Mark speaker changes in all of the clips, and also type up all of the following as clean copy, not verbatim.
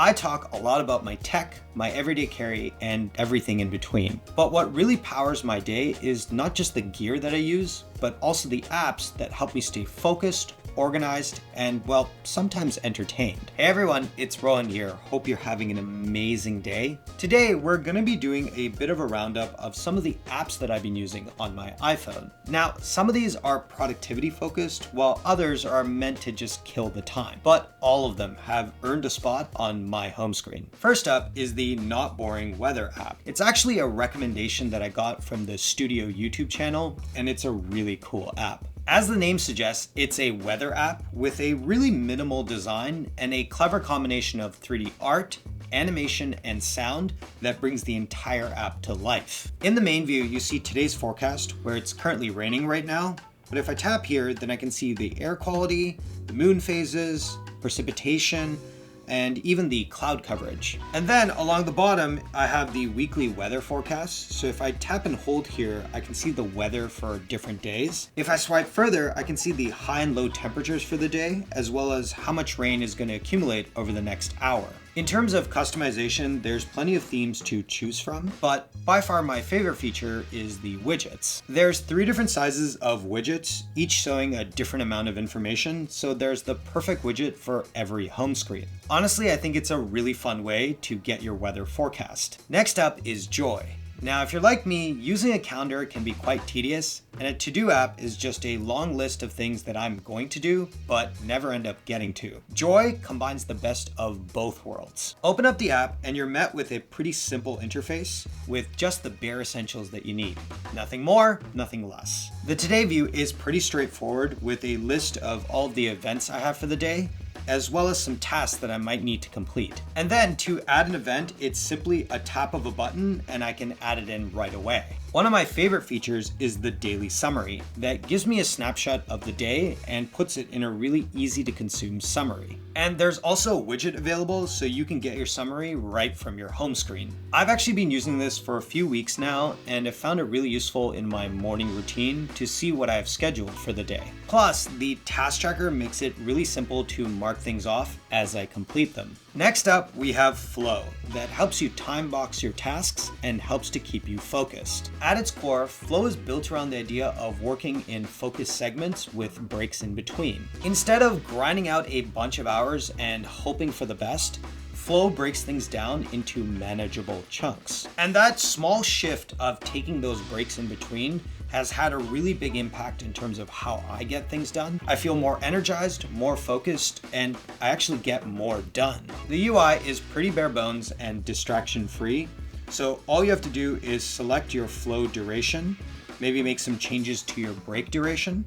Speaker 1: I talk a lot about my tech, my everyday carry, and everything in between. But what really powers my day is not just the gear that I use, but also the apps that help me stay focused, organized, and well, sometimes entertained. Hey everyone, it's Roland here. Hope you're having an amazing day. Today, we're gonna be doing a bit of a roundup of some of the apps that I've been using on my iPhone. Now, some of these are productivity focused, while others are meant to just kill the time. But all of them have earned a spot on my home screen. First up is the Not Boring Weather app. It's actually a recommendation that I got from the Studio YouTube channel, and it's a really cool app. As the name suggests, it's a weather app with a really minimal design and a clever combination of 3D art, animation, and sound that brings the entire app to life. In the main view, you see today's forecast where it's currently raining right now. But if I tap here, then I can see the air quality, the moon phases, precipitation, and even the cloud coverage. And then along the bottom, I have the weekly weather forecast. So if I tap and hold here, I can see the weather for different days. If I swipe further, I can see the high and low temperatures for the day, as well as how much rain is going to accumulate over the next hour. In terms of customization, there's plenty of themes to choose from, but by far my favorite feature is the widgets. There's 3 different sizes of widgets, each showing a different amount of information, so there's the perfect widget for every home screen. Honestly, I think it's a really fun way to get your weather forecast. Next up is Joy. Now, if you're like me, using a calendar can be quite tedious, and a to-do app is just a long list of things that I'm going to do, but never end up getting to. Joy combines the best of both worlds. Open up the app, and you're met with a pretty simple interface with just the bare essentials that you need. Nothing more, nothing less. The Today view is pretty straightforward with a list of all of the events I have for the day, as well as some tasks that I might need to complete. And then to add an event, it's simply a tap of a button and I can add it in right away. One of my favorite features is the daily summary that gives me a snapshot of the day and puts it in a really easy to consume summary. And there's also a widget available so you can get your summary right from your home screen. I've actually been using this for a few weeks now and have found it really useful in my morning routine to see what I have scheduled for the day. Plus, the task tracker makes it really simple to mark things off as I complete them. Next up, we have Flow that helps you time box your tasks and helps to keep you focused. At its core, Flow is built around the idea of working in focused segments with breaks in between. Instead of grinding out a bunch of hours and hoping for the best, Flow breaks things down into manageable chunks. And that small shift of taking those breaks in between has had a really big impact in terms of how I get things done. I feel more energized, more focused, and I actually get more done. The UI is pretty bare bones and distraction free. So all you have to do is select your flow duration, maybe make some changes to your break duration,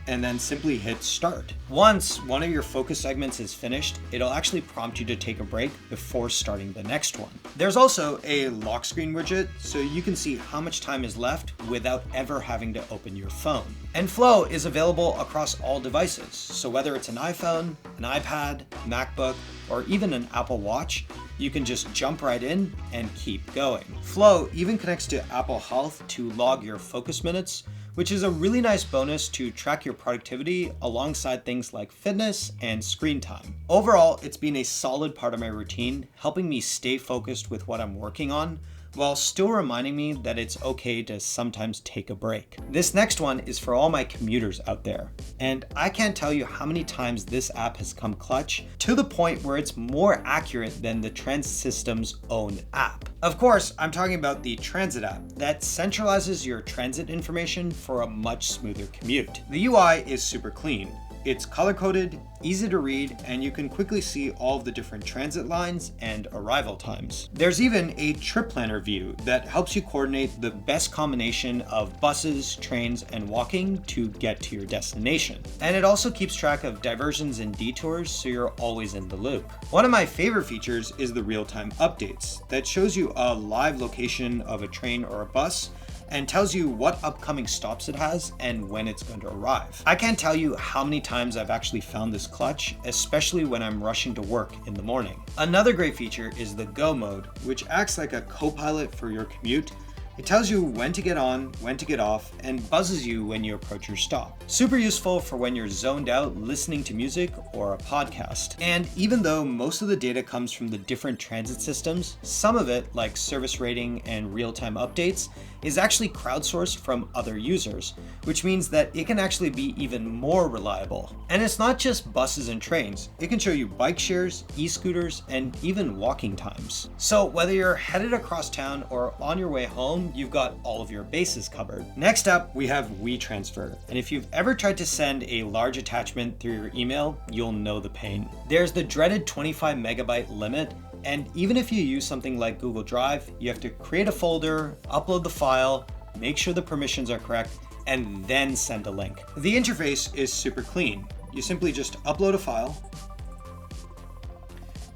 Speaker 1: and then simply hit start. Once one of your focus segments is finished, it'll actually prompt you to take a break before starting the next one. There's also a lock screen widget, so you can see how much time is left without ever having to open your phone. And Flow is available across all devices, so whether it's an iPhone, an iPad, MacBook, or even an Apple Watch, you can just jump right in and keep going. Flow even connects to Apple Health to log your focus minutes, which is a really nice bonus to track your productivity alongside things like fitness and screen time. Overall, it's been a solid part of my routine, helping me stay focused with what I'm working on, while still reminding me that it's okay to sometimes take a break. This next one is for all my commuters out there. And I can't tell you how many times this app has come clutch to the point where it's more accurate than the transit system's own app. Of course, I'm talking about the Transit app that centralizes your transit information for a much smoother commute. The UI is super clean. It's color-coded, easy to read, and you can quickly see all of the different transit lines and arrival times. There's even a trip planner view that helps you coordinate the best combination of buses, trains, and walking to get to your destination. And it also keeps track of diversions and detours, so you're always in the loop. One of my favorite features is the real-time updates that shows you a live location of a train or a bus and tells you what upcoming stops it has and when it's going to arrive. I can't tell you how many times I've actually found this clutch, especially when I'm rushing to work in the morning. Another great feature is the Go mode, which acts like a co-pilot for your commute It tells you when to get on, when to get off, and buzzes you when you approach your stop. Super useful for when you're zoned out listening to music or a podcast. And even though most of the data comes from the different transit systems, some of it, like service rating and real-time updates, is actually crowdsourced from other users, which means that it can actually be even more reliable. And it's not just buses and trains. It can show you bike shares, e-scooters, and even walking times. So whether you're headed across town or on your way home, you've got all of your bases covered. Next up, we have WeTransfer. And if you've ever tried to send a large attachment through your email, you'll know the pain. There's the dreaded 25 megabyte limit. And even if you use something like Google Drive, you have to create a folder, upload the file, make sure the permissions are correct, and then send a link. The interface is super clean. You simply just upload a file,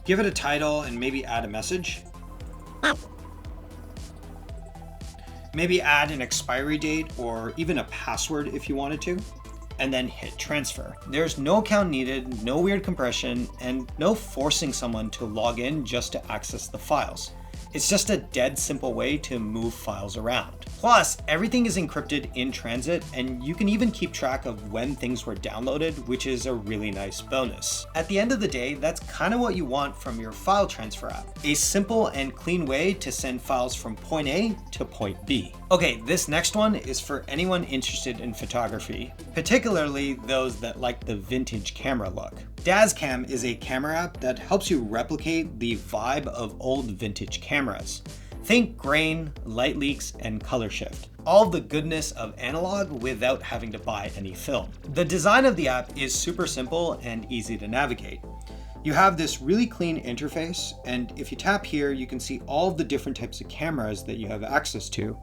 Speaker 1: give it a title, and maybe add a message. Maybe add an expiry date or even a password if you wanted to, and then hit transfer. There's no account needed, no weird compression, and no forcing someone to log in just to access the files. It's just a dead simple way to move files around. Plus, everything is encrypted in transit, and you can even keep track of when things were downloaded, which is a really nice bonus. At the end of the day, that's kind of what you want from your file transfer app. A simple and clean way to send files from point A to point B. Okay, this next one is for anyone interested in photography, particularly those that like the vintage camera look. Dazz Cam is a camera app that helps you replicate the vibe of old vintage cameras. Think grain, light leaks, and color shift. All the goodness of analog without having to buy any film. The design of the app is super simple and easy to navigate. You have this really clean interface, and if you tap here, you can see all of the different types of cameras that you have access to.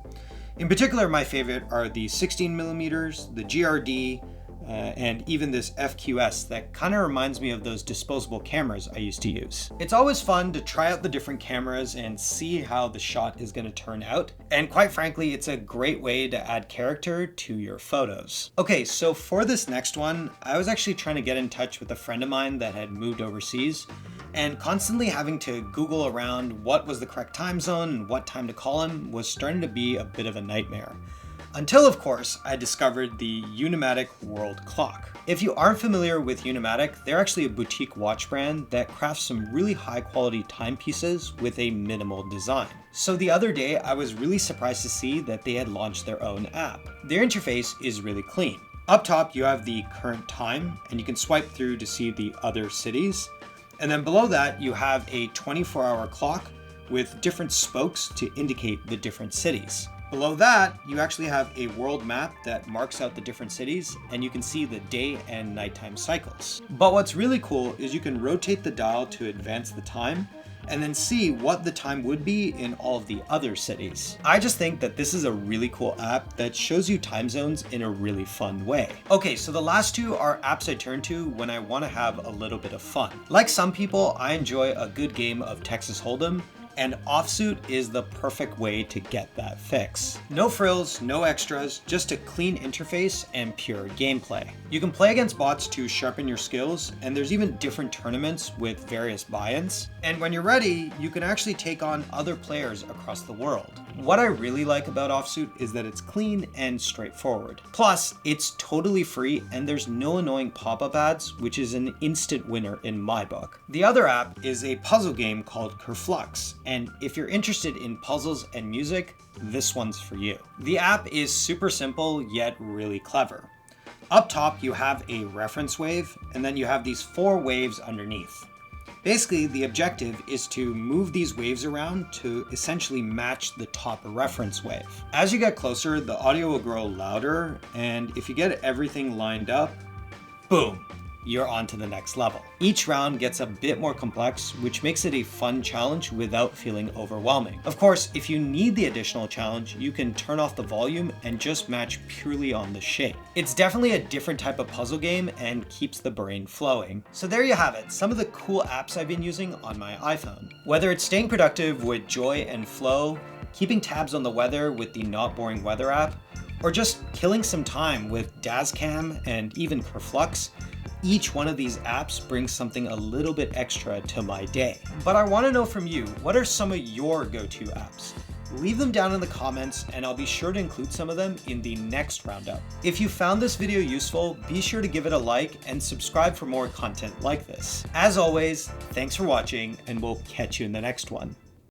Speaker 1: In particular, my favorite are the 16mm, the GRD, and even this FQS that kind of reminds me of those disposable cameras I used to use. It's always fun to try out the different cameras and see how the shot is going to turn out. And quite frankly, it's a great way to add character to your photos. Okay, so for this next one, I was actually trying to get in touch with a friend of mine that had moved overseas, and constantly having to Google around what was the correct time zone and what time to call him was starting to be a bit of a nightmare. Until, of course, I discovered the Unimatic World Clock. If you aren't familiar with Unimatic, they're actually a boutique watch brand that crafts some really high quality timepieces with a minimal design. So the other day, I was really surprised to see that they had launched their own app. Their interface is really clean. Up top, you have the current time, and you can swipe through to see the other cities. And then below that, you have a 24-hour clock with different spokes to indicate the different cities. Below that, you actually have a world map that marks out the different cities, and you can see the day and nighttime cycles. But what's really cool is you can rotate the dial to advance the time, and then see what the time would be in all of the other cities. I just think that this is a really cool app that shows you time zones in a really fun way. Okay, so the last two are apps I turn to when I want to have a little bit of fun. Like some people, I enjoy a good game of Texas Hold'em, and Offsuit is the perfect way to get that fix. No frills, no extras, just a clean interface and pure gameplay. You can play against bots to sharpen your skills, and there's even different tournaments with various buy-ins. And when you're ready, you can actually take on other players across the world. What I really like about Offsuit is that it's clean and straightforward. Plus, it's totally free and there's no annoying pop-up ads, which is an instant winner in my book. The other app is a puzzle game called Kerflux, and if you're interested in puzzles and music, this one's for you. The app is super simple yet really clever. Up top, you have a reference wave, and then you have these 4 waves underneath. Basically, the objective is to move these waves around to essentially match the top reference wave. As you get closer, the audio will grow louder, and if you get everything lined up, boom, you're on to the next level. Each round gets a bit more complex, which makes it a fun challenge without feeling overwhelming. Of course, if you need the additional challenge, you can turn off the volume and just match purely on the shape. It's definitely a different type of puzzle game and keeps the brain flowing. So there you have it, some of the cool apps I've been using on my iPhone. Whether it's staying productive with Joy and Flow, keeping tabs on the weather with the Not Boring Weather app, or just killing some time with Dazz Cam and even Kerflux, each one of these apps brings something a little bit extra to my day. But I want to know from you, what are some of your go-to apps? Leave them down in the comments and I'll be sure to include some of them in the next roundup. If you found this video useful, be sure to give it a like and subscribe for more content like this. As always, thanks for watching and we'll catch you in the next one.